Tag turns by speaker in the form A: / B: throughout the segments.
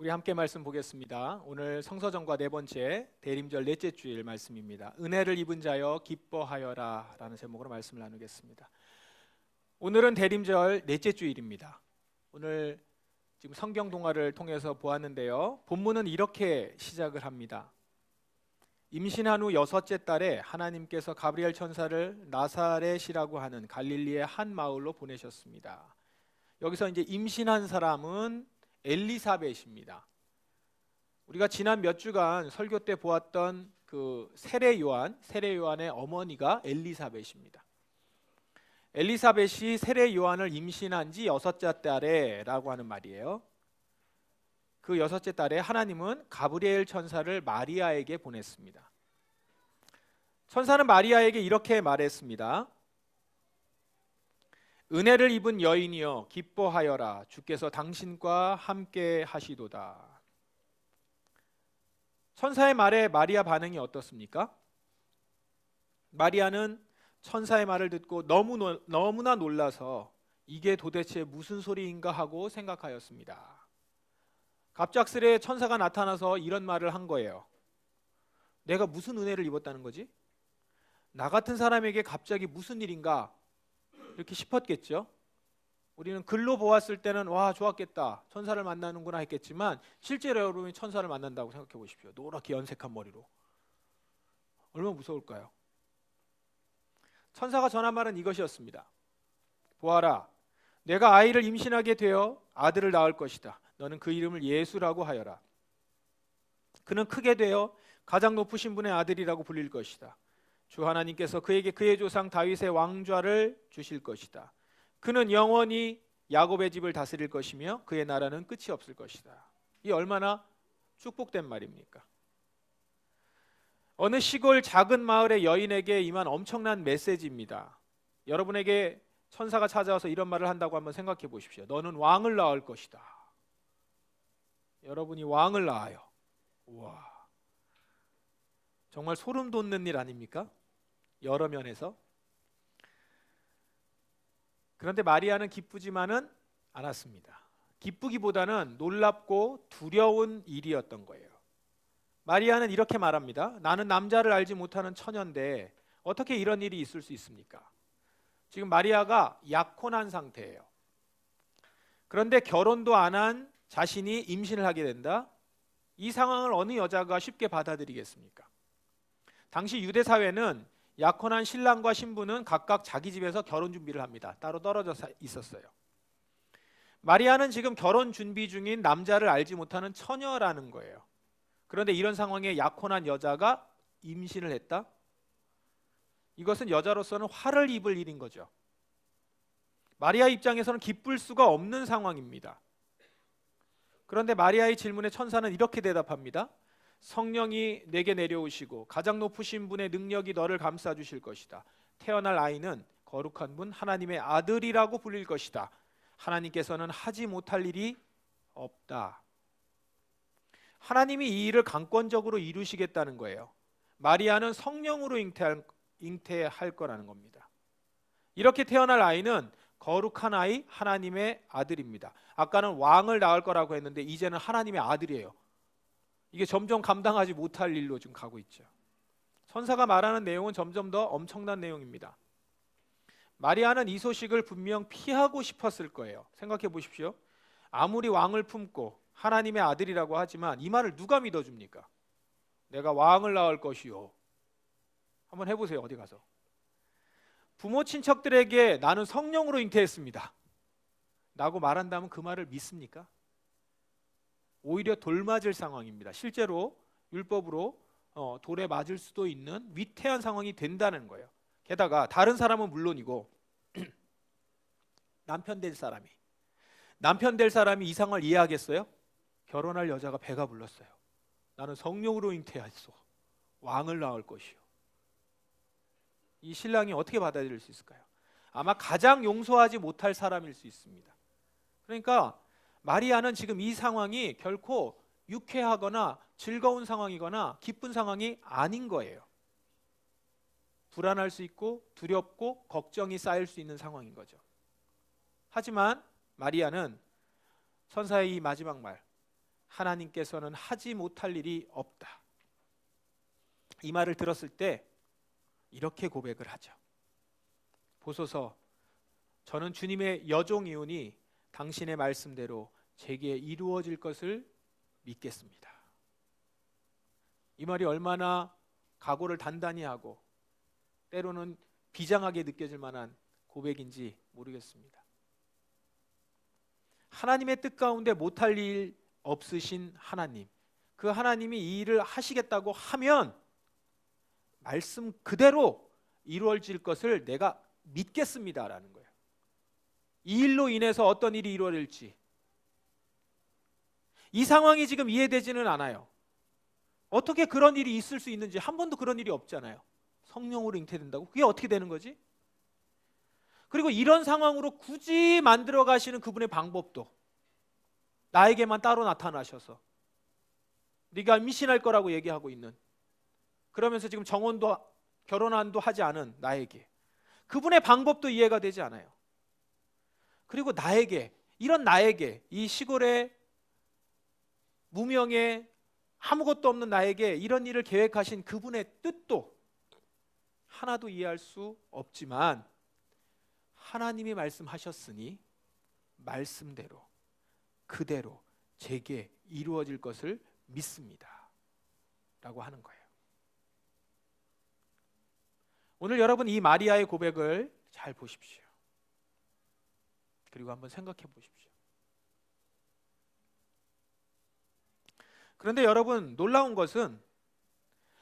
A: 우리 함께 말씀 보겠습니다. 오늘 성서정과 네 번째 대림절 넷째 주일 말씀입니다. 은혜를 입은 자여 기뻐하여라 라는 제목으로 말씀을 나누겠습니다. 오늘은 대림절 넷째 주일입니다. 오늘 지금 성경 동화를 통해서 보았는데요, 본문은 이렇게 시작을 합니다. 임신한 후 여섯째 달에 하나님께서 가브리엘 천사를 나사렛이라고 하는 갈릴리의 한 마을로 보내셨습니다. 여기서 이제 임신한 사람은 엘리사벳입니다. 우리가 지난 몇 주간 설교 때 보았던 그 세례 요한의 어머니가 엘리사벳입니다. 엘리사벳이 세례 요한을 임신한 지 여섯째 달에라고 하는 말이에요. 그 여섯째 달에 하나님은 가브리엘 천사를 마리아에게 보냈습니다. 천사는 마리아에게 이렇게 말했습니다. 은혜를 입은 여인이여 기뻐하여라, 주께서 당신과 함께 하시도다. 천사의 말에 마리아 반응이 어떻습니까? 마리아는 천사의 말을 듣고 너무나 놀라서 이게 도대체 무슨 소리인가 하고 생각하였습니다. 갑작스레 천사가 나타나서 이런 말을 한 거예요. 내가 무슨 은혜를 입었다는 거지? 나 같은 사람에게 갑자기 무슨 일인가? 이렇게 싶었겠죠. 우리는 글로 보았을 때는 와 좋았겠다, 천사를 만나는구나 했겠지만 실제로 여러분이 천사를 만난다고 생각해 보십시오. 노랗게 연색한 머리로 얼마나 무서울까요? 천사가 전한 말은 이것이었습니다. 보아라, 내가 아이를 임신하게 되어 아들을 낳을 것이다. 너는 그 이름을 예수라고 하여라. 그는 크게 되어 가장 높으신 분의 아들이라고 불릴 것이다. 주 하나님께서 그에게 그의 조상 다윗의 왕좌를 주실 것이다. 그는 영원히 야곱의 집을 다스릴 것이며 그의 나라는 끝이 없을 것이다. 이 얼마나 축복된 말입니까? 어느 시골 작은 마을의 여인에게 임한 엄청난 메시지입니다. 여러분에게 천사가 찾아와서 이런 말을 한다고 한번 생각해 보십시오. 너는 왕을 낳을 것이다. 여러분이 왕을 낳아요. 우와, 정말 소름 돋는 일 아닙니까? 여러 면에서. 그런데 마리아는 기쁘지만은 않았습니다. 기쁘기보다는 놀랍고 두려운 일이었던 거예요. 마리아는 이렇게 말합니다. 나는 남자를 알지 못하는 처녀인데 어떻게 이런 일이 있을 수 있습니까? 지금 마리아가 약혼한 상태예요. 그런데 결혼도 안 한 자신이 임신을 하게 된다? 이 상황을 어느 여자가 쉽게 받아들이겠습니까? 당시 유대 사회는 약혼한 신랑과 신부는 각각 자기 집에서 결혼 준비를 합니다. 따로 떨어져 있었어요. 마리아는 지금 결혼 준비 중인 남자를 알지 못하는 처녀라는 거예요. 그런데 이런 상황에 약혼한 여자가 임신을 했다? 이것은 여자로서는 화를 입을 일인 거죠. 마리아 입장에서는 기쁠 수가 없는 상황입니다. 그런데 마리아의 질문에 천사는 이렇게 대답합니다. 성령이 내게 내려오시고 가장 높으신 분의 능력이 너를 감싸 주실 것이다. 태어날 아이는 거룩한 분 하나님의 아들이라고 불릴 것이다. 하나님께서는 하지 못할 일이 없다. 하나님이 이 일을 강권적으로 이루시겠다는 거예요. 마리아는 성령으로 잉태할 거라는 겁니다. 이렇게 태어날 아이는 거룩한 아이, 하나님의 아들입니다. 아까는 왕을 낳을 거라고 했는데 이제는 하나님의 아들이에요. 이게 점점 감당하지 못할 일로 지금 가고 있죠. 천사가 말하는 내용은 점점 더 엄청난 내용입니다. 마리아는 이 소식을 분명 피하고 싶었을 거예요. 생각해 보십시오. 아무리 왕을 품고 하나님의 아들이라고 하지만 이 말을 누가 믿어줍니까? 내가 왕을 낳을 것이요. 한번 해보세요. 어디 가서. 부모 친척들에게 나는 성령으로 잉태했습니다 라고 말한다면 그 말을 믿습니까? 오히려 돌 맞을 상황입니다. 실제로 율법으로 돌에 맞을 수도 있는 위태한 상황이 된다는 거예요. 게다가 다른 사람은 물론이고 남편 될 사람이 이 상황을 이해하겠어요? 결혼할 여자가 배가 불렀어요. 나는 성령으로 잉태했소. 왕을 낳을 것이요. 이 신랑이 어떻게 받아들일 수 있을까요? 아마 가장 용서하지 못할 사람일 수 있습니다. 그러니까 마리아는 지금 이 상황이 결코 유쾌하거나 즐거운 상황이거나 기쁜 상황이 아닌 거예요. 불안할 수 있고 두렵고 걱정이 쌓일 수 있는 상황인 거죠. 하지만 마리아는 천사의 이 마지막 말, 하나님께서는 하지 못할 일이 없다. 이 말을 들었을 때 이렇게 고백을 하죠. 보소서, 저는 주님의 여종이오니 당신의 말씀대로 제게 이루어질 것을 믿겠습니다. 이 말이 얼마나 각오를 단단히 하고 때로는 비장하게 느껴질 만한 고백인지 모르겠습니다. 하나님의 뜻 가운데 못할 일 없으신 하나님, 그 하나님이 이 일을 하시겠다고 하면 말씀 그대로 이루어질 것을 내가 믿겠습니다라는 거예요. 이 일로 인해서 어떤 일이 이루어질지 이 상황이 지금 이해되지는 않아요. 어떻게 그런 일이 있을 수 있는지 한 번도 그런 일이 없잖아요. 성령으로 잉태된다고? 그게 어떻게 되는 거지? 그리고 이런 상황으로 굳이 만들어 가시는 그분의 방법도 나에게만 따로 나타나셔서 네가 미신할 거라고 얘기하고 있는, 그러면서 지금 정혼도 결혼안도 하지 않은 나에게 그분의 방법도 이해가 되지 않아요. 그리고 나에게, 이런 나에게, 이 시골의 무명의 아무것도 없는 나에게 이런 일을 계획하신 그분의 뜻도 하나도 이해할 수 없지만 하나님이 말씀하셨으니 말씀대로 그대로 제게 이루어질 것을 믿습니다 라고 하는 거예요. 오늘 여러분 이 마리아의 고백을 잘 보십시오. 그리고 한번 생각해 보십시오. 그런데 여러분, 놀라운 것은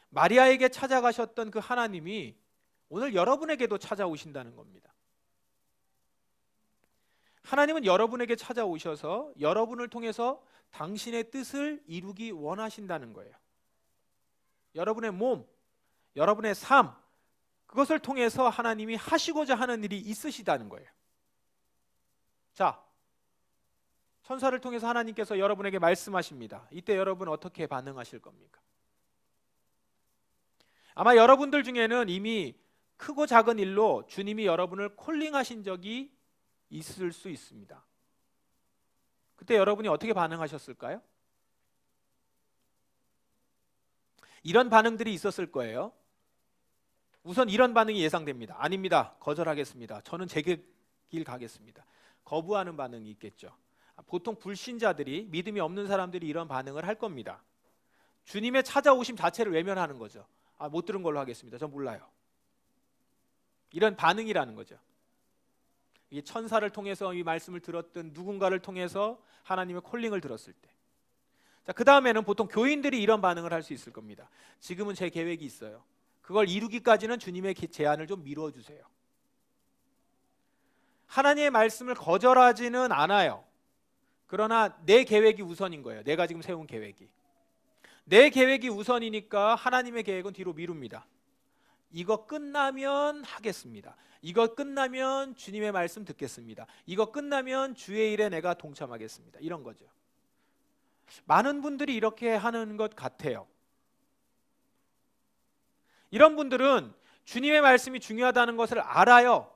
A: 마리아에게 찾아가셨던 그 하나님이 오늘 여러분에게도 찾아오신다는 겁니다. 하나님은 여러분에게 찾아오셔서 여러분을 통해서 당신의 뜻을 이루기 원하신다는 거예요. 여러분의 몸, 여러분의 삶, 그것을 통해서 하나님이 하시고자 하는 일이 있으시다는 거예요. 자, 천사를 통해서 하나님께서 여러분에게 말씀하십니다. 이때 여러분 어떻게 반응하실 겁니까? 아마 여러분들 중에는 이미 크고 작은 일로 주님이 여러분을 콜링하신 적이 있을 수 있습니다. 그때 여러분이 어떻게 반응하셨을까요? 이런 반응들이 있었을 거예요. 우선 이런 반응이 예상됩니다. 아닙니다. 거절하겠습니다. 저는 제 길 가겠습니다. 거부하는 반응이 있겠죠. 보통 불신자들이, 믿음이 없는 사람들이 이런 반응을 할 겁니다. 주님의 찾아오심 자체를 외면하는 거죠. 못 들은 걸로 하겠습니다. 전 몰라요. 이런 반응이라는 거죠. 이 천사를 통해서 이 말씀을 들었던 누군가를 통해서 하나님의 콜링을 들었을 때, 자, 그 다음에는 보통 교인들이 이런 반응을 할 수 있을 겁니다. 지금은 제 계획이 있어요. 그걸 이루기까지는 주님의 제안을 좀 미뤄주세요. 하나님의 말씀을 거절하지는 않아요. 그러나 내 계획이 우선인 거예요. 내가 지금 세운 계획이. 내 계획이 우선이니까 하나님의 계획은 뒤로 미룹니다. 이거 끝나면 하겠습니다. 이거 끝나면 주님의 말씀 듣겠습니다. 이거 끝나면 주의 일에 내가 동참하겠습니다. 이런 거죠. 많은 분들이 이렇게 하는 것 같아요. 이런 분들은 주님의 말씀이 중요하다는 것을 알아요.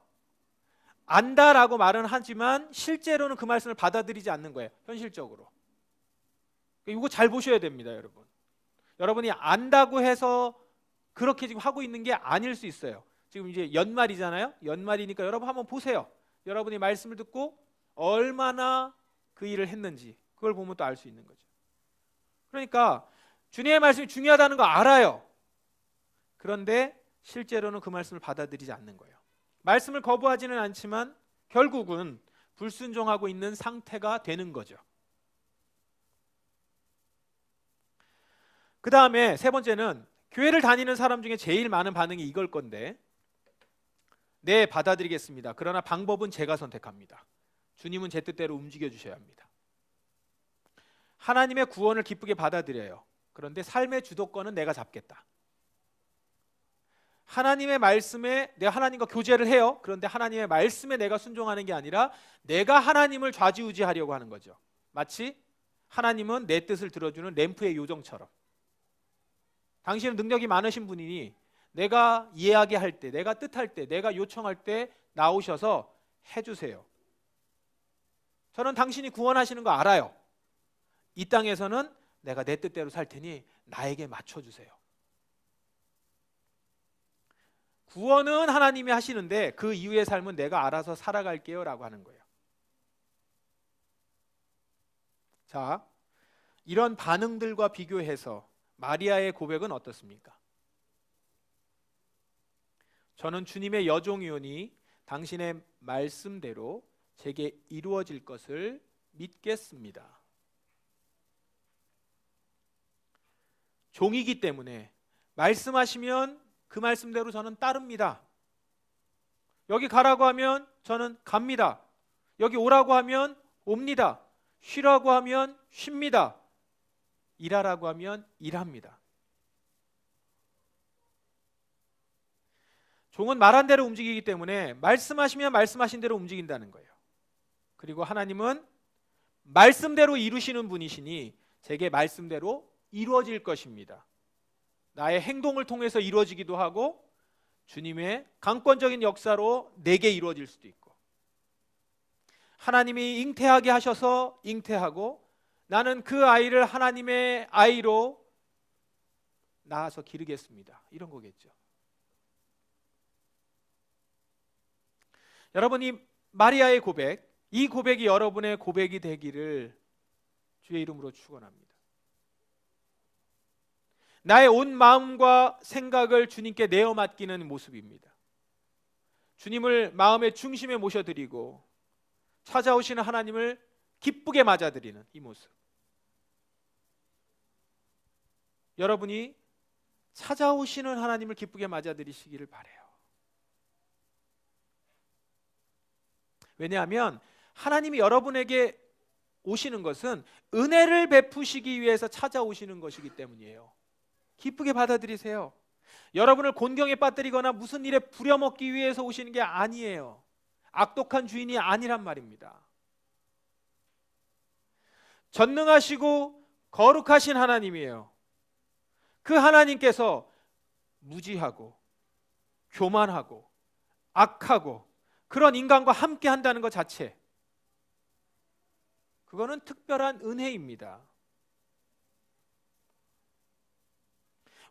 A: 안다라고 말은 하지만 실제로는 그 말씀을 받아들이지 않는 거예요. 현실적으로. 이거 잘 보셔야 됩니다, 여러분. 여러분이 안다고 해서 그렇게 지금 하고 있는 게 아닐 수 있어요. 지금 이제 연말이잖아요. 연말이니까 여러분 한번 보세요. 여러분이 말씀을 듣고 얼마나 그 일을 했는지 그걸 보면 또 알 수 있는 거죠. 그러니까 주님의 말씀이 중요하다는 거 알아요. 그런데 실제로는 그 말씀을 받아들이지 않는 거예요. 말씀을 거부하지는 않지만 결국은 불순종하고 있는 상태가 되는 거죠. 그 다음에 세 번째는 교회를 다니는 사람 중에 제일 많은 반응이 이걸 건데, 네, 받아들이겠습니다. 그러나 방법은 제가 선택합니다. 주님은 제 뜻대로 움직여 주셔야 합니다. 하나님의 구원을 기쁘게 받아들여요. 그런데 삶의 주도권은 내가 잡겠다. 하나님의 말씀에 내가 하나님과 교제를 해요. 그런데 하나님의 말씀에 내가 순종하는 게 아니라 내가 하나님을 좌지우지하려고 하는 거죠. 마치 하나님은 내 뜻을 들어주는 램프의 요정처럼. 당신은 능력이 많으신 분이니 내가 이해하게 할 때, 내가 뜻할 때, 내가 요청할 때 나오셔서 해주세요. 저는 당신이 구원하시는 거 알아요. 이 땅에서는 내가 내 뜻대로 살 테니 나에게 맞춰주세요. 구원은 하나님이 하시는데 그 이후의 삶은 내가 알아서 살아갈게요 라고 하는 거예요. 자, 이런 반응들과 비교해서 마리아의 고백은 어떻습니까? 저는 주님의 여종이오니 당신의 말씀대로 제게 이루어질 것을 믿겠습니다. 종이기 때문에 말씀하시면 그 말씀대로 저는 따릅니다. 여기 가라고 하면 저는 갑니다. 여기 오라고 하면 옵니다. 쉬라고 하면 쉽니다. 일하라고 하면 일합니다. 종은 말한 대로 움직이기 때문에 말씀하시면 말씀하신 대로 움직인다는 거예요. 그리고 하나님은 말씀대로 이루시는 분이시니 제게 말씀대로 이루어질 것입니다. 나의 행동을 통해서 이루어지기도 하고 주님의 강권적인 역사로 내게 이루어질 수도 있고, 하나님이 잉태하게 하셔서 잉태하고 나는 그 아이를 하나님의 아이로 낳아서 기르겠습니다. 이런 거겠죠. 여러분, 이 마리아의 고백, 이 고백이 여러분의 고백이 되기를 주의 이름으로 축원합니다. 나의 온 마음과 생각을 주님께 내어 맡기는 모습입니다. 주님을 마음의 중심에 모셔드리고 찾아오시는 하나님을 기쁘게 맞아들이는 이 모습. 여러분이 찾아오시는 하나님을 기쁘게 맞아들이시기를 바라요. 왜냐하면 하나님이 여러분에게 오시는 것은 은혜를 베푸시기 위해서 찾아오시는 것이기 때문이에요. 기쁘게 받아들이세요. 여러분을 곤경에 빠뜨리거나 무슨 일에 부려먹기 위해서 오시는 게 아니에요. 악독한 주인이 아니란 말입니다. 전능하시고 거룩하신 하나님이에요. 그 하나님께서 무지하고 교만하고 악하고 그런 인간과 함께 한다는 것 자체, 그거는 특별한 은혜입니다.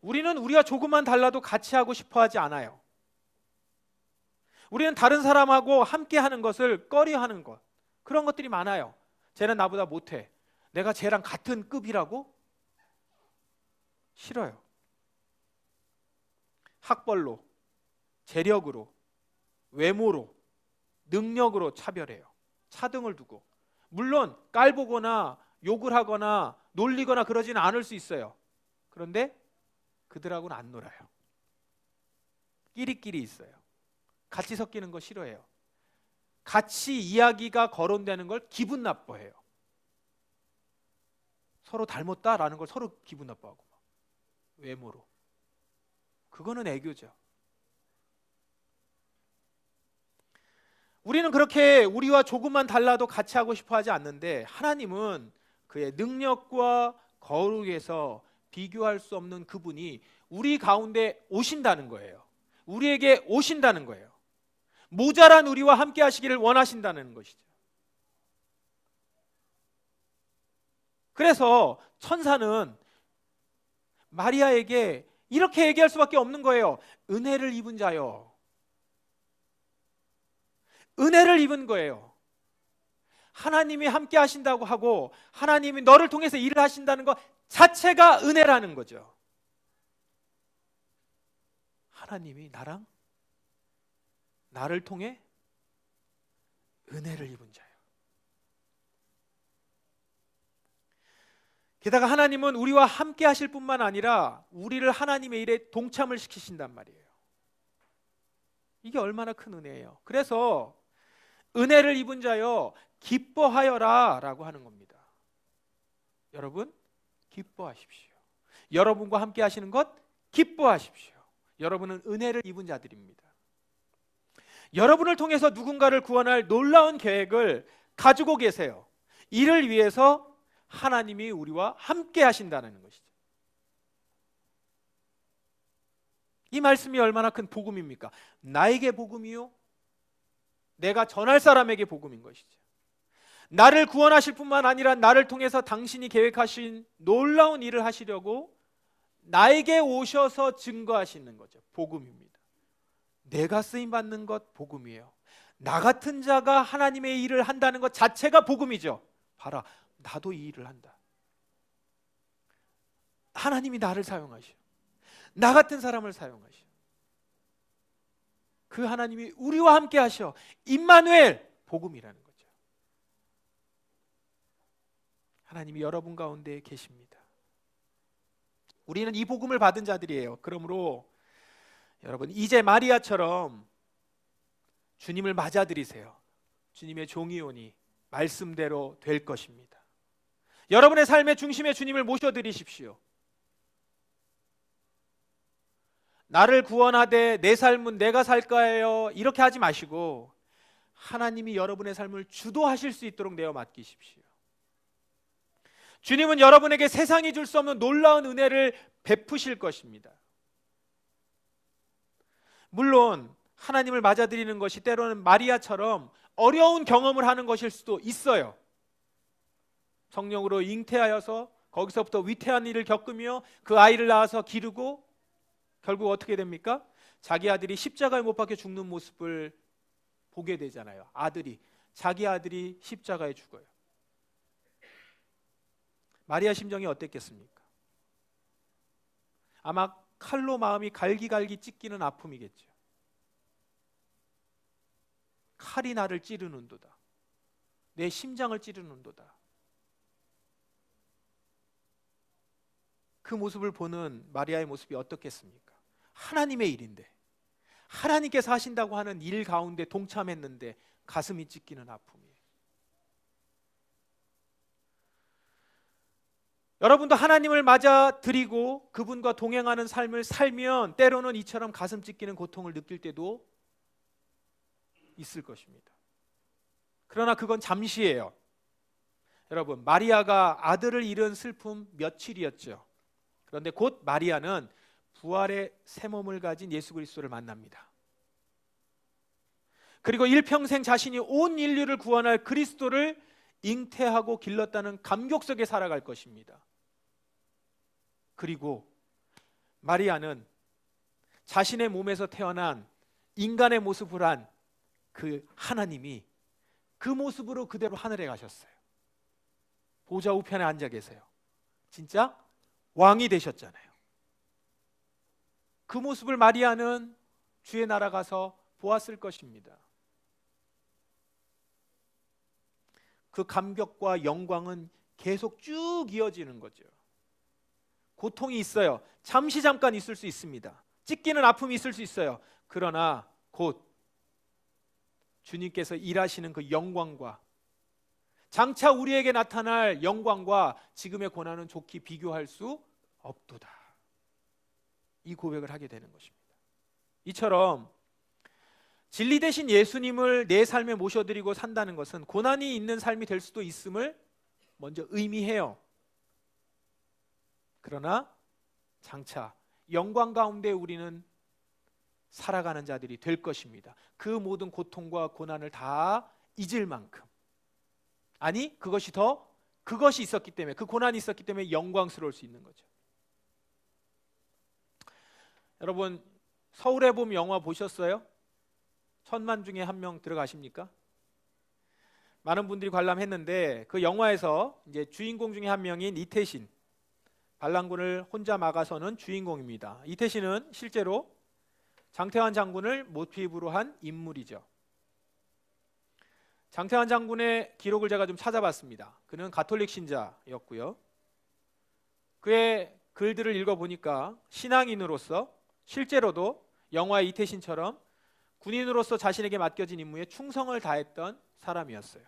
A: 우리는 우리가 조금만 달라도 같이 하고 싶어 하지 않아요. 우리는 다른 사람하고 함께 하는 것을 꺼려하는 것, 그런 것들이 많아요. 쟤는 나보다 못해. 내가 쟤랑 같은 급이라고? 싫어요. 학벌로, 재력으로, 외모로, 능력으로 차별해요. 차등을 두고. 물론 깔보거나 욕을 하거나 놀리거나 그러지는 않을 수 있어요. 그런데 그들하고는 안 놀아요. 끼리끼리 있어요. 같이 섞이는 거 싫어해요. 같이 이야기가 거론되는 걸 기분 나빠해요. 서로 닮았다라는 걸 서로 기분 나빠하고, 외모로. 그거는 애교죠. 우리는 그렇게 우리와 조금만 달라도 같이 하고 싶어 하지 않는데, 하나님은 그의 능력과 거룩에서 비교할 수 없는 그분이 우리 가운데 오신다는 거예요. 우리에게 오신다는 거예요. 모자란 우리와 함께 하시기를 원하신다는 것이죠. 그래서 천사는 마리아에게 이렇게 얘기할 수밖에 없는 거예요. 은혜를 입은 자요. 은혜를 입은 거예요. 하나님이 함께 하신다고 하고 하나님이 너를 통해서 일을 하신다는 것 자체가 은혜라는 거죠. 하나님이 나를 통해 은혜를 입은 자예요. 게다가 하나님은 우리와 함께 하실 뿐만 아니라 우리를 하나님의 일에 동참을 시키신단 말이에요. 이게 얼마나 큰 은혜예요. 그래서 은혜를 입은 자여 기뻐하여라 라고 하는 겁니다. 여러분 기뻐하십시오. 여러분과 함께 하시는 것 기뻐하십시오. 여러분은 은혜를 입은 자들입니다. 여러분을 통해서 누군가를 구원할 놀라운 계획을 가지고 계세요. 이를 위해서 하나님이 우리와 함께 하신다는 것이죠. 이 말씀이 얼마나 큰 복음입니까? 나에게 복음이요? 내가 전할 사람에게 복음인 것이죠. 나를 구원하실 뿐만 아니라 나를 통해서 당신이 계획하신 놀라운 일을 하시려고 나에게 오셔서 증거하시는 거죠. 복음입니다. 내가 쓰임받는 것 복음이에요. 나 같은 자가 하나님의 일을 한다는 것 자체가 복음이죠. 봐라, 나도 이 일을 한다. 하나님이 나를 사용하셔. 나 같은 사람을 사용하셔. 그 하나님이 우리와 함께 하셔. 임마누엘, 복음이라는 거죠. 하나님이 여러분 가운데 계십니다. 우리는 이 복음을 받은 자들이에요. 그러므로 여러분, 이제 마리아처럼 주님을 맞아들이세요. 주님의 종이오니 말씀대로 될 것입니다. 여러분의 삶의 중심에 주님을 모셔드리십시오. 나를 구원하되 내 삶은 내가 살까요? 이렇게 하지 마시고 하나님이 여러분의 삶을 주도하실 수 있도록 내어 맡기십시오. 주님은 여러분에게 세상이 줄 수 없는 놀라운 은혜를 베푸실 것입니다. 물론 하나님을 맞아들이는 것이 때로는 마리아처럼 어려운 경험을 하는 것일 수도 있어요. 성령으로 잉태하여서 거기서부터 위태한 일을 겪으며 그 아이를 낳아서 기르고 결국 어떻게 됩니까? 자기 아들이 십자가에 못 박혀 죽는 모습을 보게 되잖아요. 자기 아들이 십자가에 죽어요. 마리아 심정이 어땠겠습니까? 아마 칼로 마음이 갈기갈기 찢기는 아픔이겠죠. 칼이 나를 찌르는도다. 내 심장을 찌르는도다. 그 모습을 보는 마리아의 모습이 어떻겠습니까? 하나님의 일인데, 하나님께서 하신다고 하는 일 가운데 동참했는데 가슴이 찢기는 아픔이에요. 여러분도 하나님을 맞아들이고 그분과 동행하는 삶을 살면 때로는 이처럼 가슴 찢기는 고통을 느낄 때도 있을 것입니다. 그러나 그건 잠시예요. 여러분, 마리아가 아들을 잃은 슬픔 며칠이었죠. 그런데 곧 마리아는 부활의 새 몸을 가진 예수 그리스도를 만납니다. 그리고 일평생 자신이 온 인류를 구원할 그리스도를 잉태하고 길렀다는 감격 속에 살아갈 것입니다. 그리고 마리아는 자신의 몸에서 태어난 인간의 모습을 한 그 하나님이 그 모습으로 그대로 하늘에 가셨어요. 보좌 우편에 앉아 계세요. 진짜 왕이 되셨잖아요. 그 모습을 마리아는 주의 나라 가서 보았을 것입니다. 그 감격과 영광은 계속 쭉 이어지는 거죠. 고통이 있어요. 잠깐 있을 수 있습니다. 찢기는 아픔이 있을 수 있어요. 그러나 곧 주님께서 일하시는 그 영광과 장차 우리에게 나타날 영광과 지금의 고난은 좋게 비교할 수 없도다. 이 고백을 하게 되는 것입니다. 이처럼 진리 되신 예수님을 내 삶에 모셔드리고 산다는 것은 고난이 있는 삶이 될 수도 있음을 먼저 의미해요. 그러나 장차 영광 가운데 우리는 살아가는 자들이 될 것입니다. 그 모든 고통과 고난을 다 잊을 만큼, 아니 그것이 있었기 때문에, 그 고난이 있었기 때문에 영광스러울 수 있는 거죠. 여러분, 서울의 봄 영화 보셨어요? 1000만 중에 한 명 들어가십니까? 많은 분들이 관람했는데 그 영화에서 이제 주인공 중에 한 명인 이태신, 반란군을 혼자 막아서는 주인공입니다. 이태신은 실제로 장태환 장군을 모티브로 한 인물이죠. 장태환 장군의 기록을 제가 좀 찾아봤습니다. 그는 가톨릭 신자였고요. 그의 글들을 읽어보니까 신앙인으로서 실제로도 영화의 이태신처럼 군인으로서 자신에게 맡겨진 임무에 충성을 다했던 사람이었어요.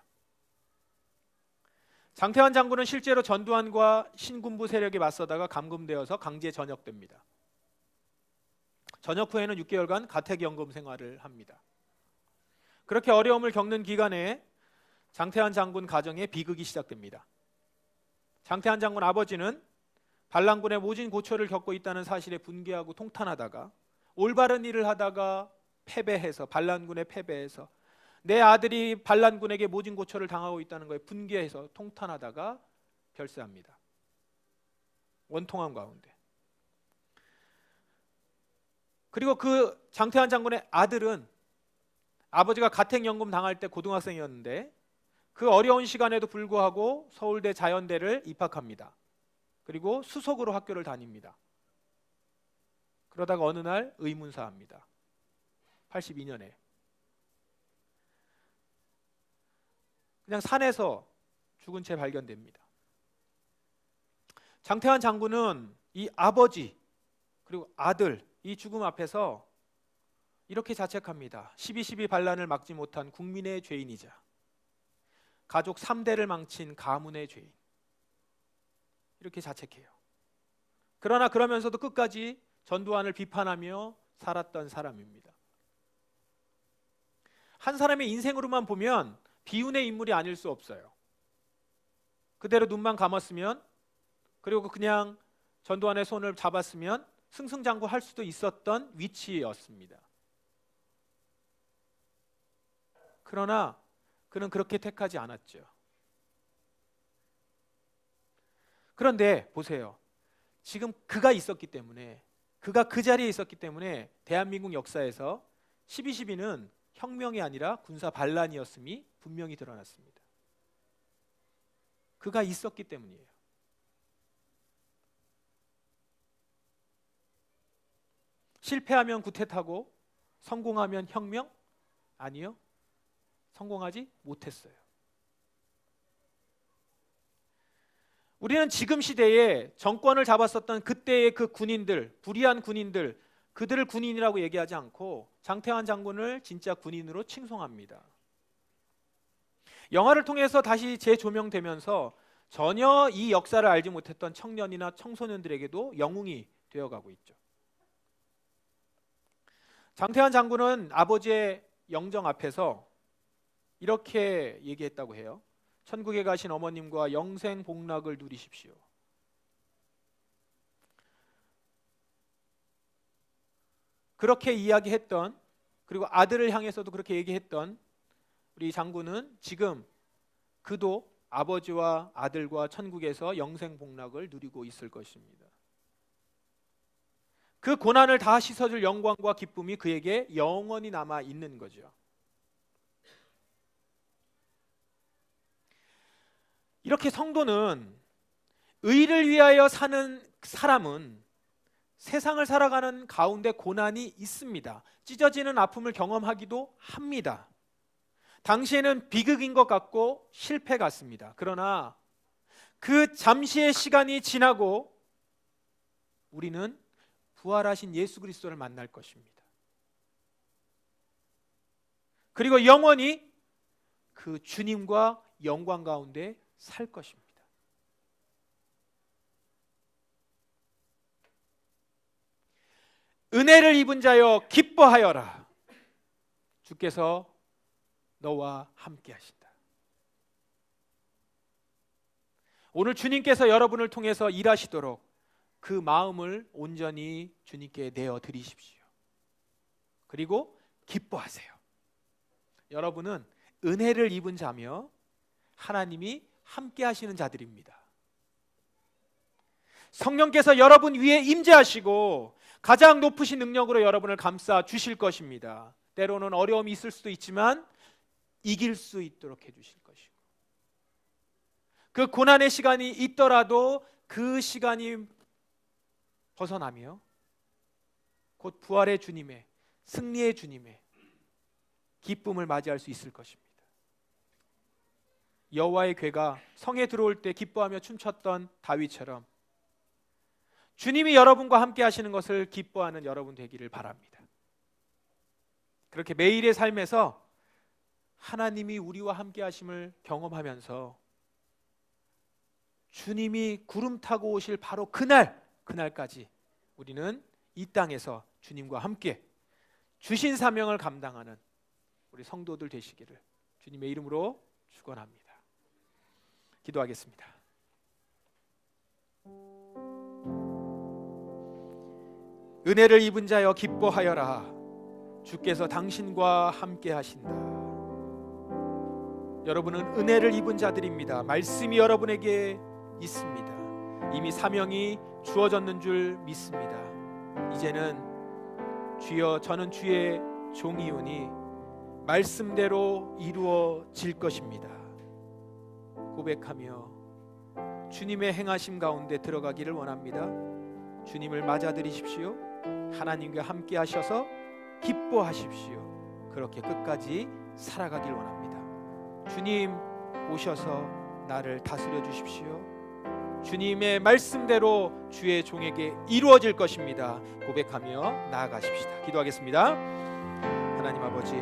A: 장태환 장군은 실제로 전두환과 신군부 세력에 맞서다가 감금되어서 강제 전역됩니다. 전역 후에는 6개월간 가택연금 생활을 합니다. 그렇게 어려움을 겪는 기간에 장태환 장군 가정에 비극이 시작됩니다. 장태환 장군 아버지는 반란군의 모진 고초를 겪고 있다는 사실에 분개하고 통탄하다가 올바른 일을 하다가 패배해서, 반란군에 패배해서 내 아들이 반란군에게 모진 고초를 당하고 있다는 거에 분개해서 통탄하다가 별세합니다. 원통함 가운데. 그리고 그 장태환 장군의 아들은 아버지가 가택연금 당할 때 고등학생이었는데 그 어려운 시간에도 불구하고 서울대 자연대를 입학합니다. 그리고 수석으로 학교를 다닙니다. 그러다가 어느 날 의문사합니다. 82년에. 그냥 산에서 죽은 채 발견됩니다. 장태환 장군은 이 아버지 그리고 아들 이 죽음 앞에서 이렇게 자책합니다. 12.12 반란을 막지 못한 국민의 죄인이자 가족 3대를 망친 가문의 죄인. 이렇게 자책해요. 그러나 그러면서도 끝까지 전두환을 비판하며 살았던 사람입니다. 한 사람의 인생으로만 보면 비운의 인물이 아닐 수 없어요. 그대로 눈만 감았으면 그리고 그냥 전두환의 손을 잡았으면 승승장구할 수도 있었던 위치였습니다. 그러나 그는 그렇게 택하지 않았죠. 그런데 보세요. 지금 그가 있었기 때문에 그가 그 자리에 있었기 때문에 대한민국 역사에서 12.12는 혁명이 아니라 군사 반란이었음이 분명히 드러났습니다. 그가 있었기 때문이에요. 실패하면 구태타고 성공하면 혁명? 아니요. 성공하지 못했어요. 우리는 지금 시대에 정권을 잡았었던 그때의 그 군인들, 불의한 군인들, 그들을 군인이라고 얘기하지 않고 장태환 장군을 진짜 군인으로 칭송합니다. 영화를 통해서 다시 재조명되면서 전혀 이 역사를 알지 못했던 청년이나 청소년들에게도 영웅이 되어가고 있죠. 장태환 장군은 아버지의 영정 앞에서 이렇게 얘기했다고 해요. 천국에 가신 어머님과 영생 복락을 누리십시오. 그렇게 이야기했던, 그리고 아들을 향해서도 그렇게 얘기했던 우리 장군은 지금 그도 아버지와 아들과 천국에서 영생 복락을 누리고 있을 것입니다. 그 고난을 다 씻어줄 영광과 기쁨이 그에게 영원히 남아 있는 거죠. 이렇게 성도는 의를 위하여 사는 사람은 세상을 살아가는 가운데 고난이 있습니다. 찢어지는 아픔을 경험하기도 합니다. 당시에는 비극인 것 같고 실패 같습니다. 그러나 그 잠시의 시간이 지나고 우리는 부활하신 예수 그리스도를 만날 것입니다. 그리고 영원히 그 주님과 영광 가운데 살 것입니다. 은혜를 입은 자여 기뻐하여라. 주께서 너와 함께 하신다. 오늘 주님께서 여러분을 통해서 일하시도록 그 마음을 온전히 주님께 내어 드리십시오. 그리고 기뻐하세요. 여러분은 은혜를 입은 자며 하나님이 함께 하시는 자들입니다. 성령께서 여러분 위에 임재하시고 가장 높으신 능력으로 여러분을 감싸 주실 것입니다. 때로는 어려움이 있을 수도 있지만 이길 수 있도록 해주실 것이고, 그 고난의 시간이 있더라도 그 시간이 벗어나며 곧 부활의 주님의, 승리의 주님의 기쁨을 맞이할 수 있을 것입니다. 여호와의 궤가 성에 들어올 때 기뻐하며 춤췄던 다윗처럼 주님이 여러분과 함께 하시는 것을 기뻐하는 여러분 되기를 바랍니다. 그렇게 매일의 삶에서 하나님이 우리와 함께 하심을 경험하면서 주님이 구름 타고 오실 바로 그날까지 우리는 이 땅에서 주님과 함께 주신 사명을 감당하는 우리 성도들 되시기를 주님의 이름으로 축원합니다. 기도하겠습니다. 은혜를 입은 자여 기뻐하여라. 주께서 당신과 함께 하신다. 여러분은 은혜를 입은 자들입니다. 말씀이 여러분에게 있습니다. 이미 사명이 주어졌는 줄 믿습니다. 이제는 주여 저는 주의 종이오니 말씀대로 이루어질 것입니다. 고백하며 주님의 행하심 가운데 들어가기를 원합니다. 주님을 맞아들이십시오. 하나님과 함께 하셔서 기뻐하십시오. 그렇게 끝까지 살아가길 원합니다. 주님 오셔서 나를 다스려 주십시오. 주님의 말씀대로 주의 종에게 이루어질 것입니다. 고백하며 나아가십시다. 기도하겠습니다. 하나님 아버지,